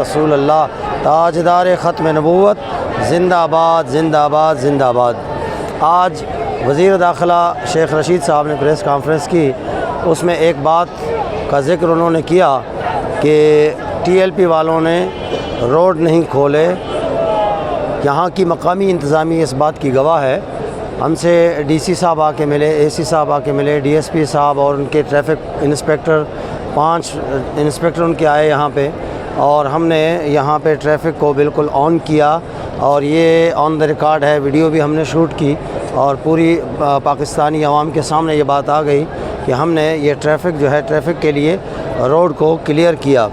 رسول اللہ تاجدار ختم نبوت زندہ آباد زندہ آباد زندہ آباد۔ آج وزیر داخلہ شیخ رشید صاحب نے پریس کانفرنس کی، اس میں ایک بات کا ذکر انہوں نے کیا کہ ٹی ایل پی والوں نے روڈ نہیں کھولے۔ یہاں کی مقامی انتظامیہ اس بات کی گواہ ہے۔ ہم سے ڈی سی صاحب آ کے ملے، اے سی صاحب آ کے ملے، ڈی ایس پی صاحب اور ان کے ٹریفک انسپیکٹر، 5 انسپیکٹر ان کے آئے یہاں پہ، اور ہم نے یہاں پہ ٹریفک کو بالکل آن کیا، اور یہ آن دا ریکارڈ ہے، ویڈیو بھی ہم نے شوٹ کی، اور پوری پاکستانی عوام کے سامنے یہ بات آ گئی کہ ہم نے یہ ٹریفک جو ہے ٹریفک کے لیے روڈ کو کلیئر کیا۔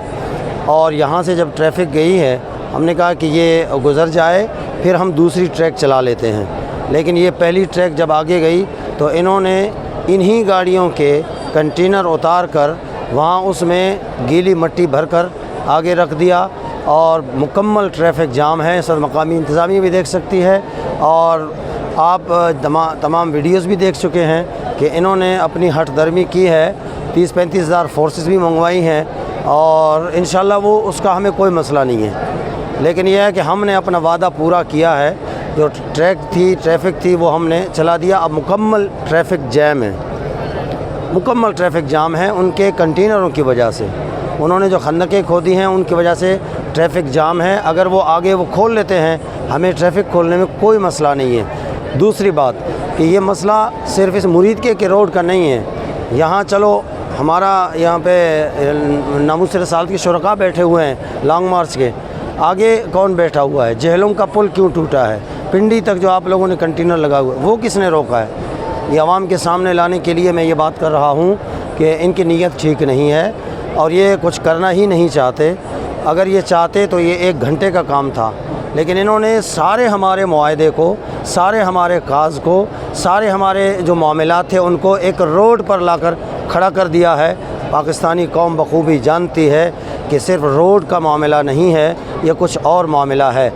اور یہاں سے جب ٹریفک گئی ہے، ہم نے کہا کہ یہ گزر جائے پھر ہم دوسری ٹریک چلا لیتے ہیں، لیکن یہ پہلی ٹریک جب آگے گئی تو انہوں نے انہی گاڑیوں کے کنٹینر اتار کر وہاں اس میں گیلی مٹی بھر کر آگے رکھ دیا، اور مکمل ٹریفک جام ہے۔ اس وقت مقامی انتظامیہ بھی دیکھ سکتی ہے، اور آپ تمام ویڈیوز بھی دیکھ چکے ہیں کہ انہوں نے اپنی ہٹ درمی کی ہے، 30-35 ہزار فورسز بھی منگوائی ہیں، اور انشاءاللہ وہ اس کا ہمیں کوئی مسئلہ نہیں ہے، لیکن یہ ہے کہ ہم نے اپنا وعدہ پورا کیا ہے۔ جو ٹریفک تھی وہ ہم نے چلا دیا۔ اب مکمل ٹریفک جام ہے، مکمل ٹریفک جام ہے ان کے کنٹینروں کی وجہ سے۔ انہوں نے جو خندقیں کھودی ہیں ان کی وجہ سے ٹریفک جام ہے۔ اگر وہ آگے وہ کھول لیتے ہیں، ہمیں ٹریفک کھولنے میں کوئی مسئلہ نہیں ہے۔ دوسری بات کہ یہ مسئلہ صرف اس مرید کے روڈ کا نہیں ہے۔ یہاں چلو ہمارا یہاں پہ ناموس رسالت کے شرکاء بیٹھے ہوئے ہیں لانگ مارچ کے، آگے کون بیٹھا ہوا ہے؟ جہلوں کا پل کیوں ٹوٹا ہے؟ پنڈی تک جو آپ لوگوں نے کنٹینر لگا ہوا ہے وہ کس نے روکا ہے؟ یہ عوام کے سامنے لانے کے لیے میں یہ بات کر رہا ہوں کہ ان کی نیت ٹھیک نہیں ہے، اور یہ کچھ کرنا ہی نہیں چاہتے۔ اگر یہ چاہتے تو یہ 1 گھنٹے کا کام تھا، لیکن انہوں نے سارے ہمارے معاہدے کو، سارے ہمارے کاز کو، سارے ہمارے جو معاملات تھے ان کو ایک روڈ پر لا کر کھڑا کر دیا ہے۔ پاکستانی قوم بخوبی جانتی ہے کہ صرف روڈ کا معاملہ نہیں ہے، یہ کچھ اور معاملہ ہے۔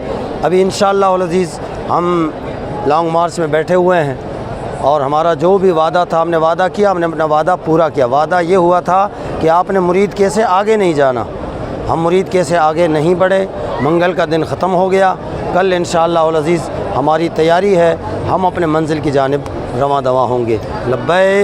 ابھی انشاءاللہ العزیز ہم لانگ مارچ میں بیٹھے ہوئے ہیں، اور ہمارا جو بھی وعدہ تھا ہم نے وعدہ کیا، ہم نے اپنا وعدہ پورا کیا۔ وعدہ یہ ہوا تھا کہ آپ نے مرید کے سے آگے نہیں جانا، ہم مرید کے سے آگے نہیں بڑھے۔ منگل کا دن ختم ہو گیا، کل انشاءاللہ العزیز ہماری تیاری ہے، ہم اپنے منزل کی جانب رواں دواں ہوں گے۔ لبیک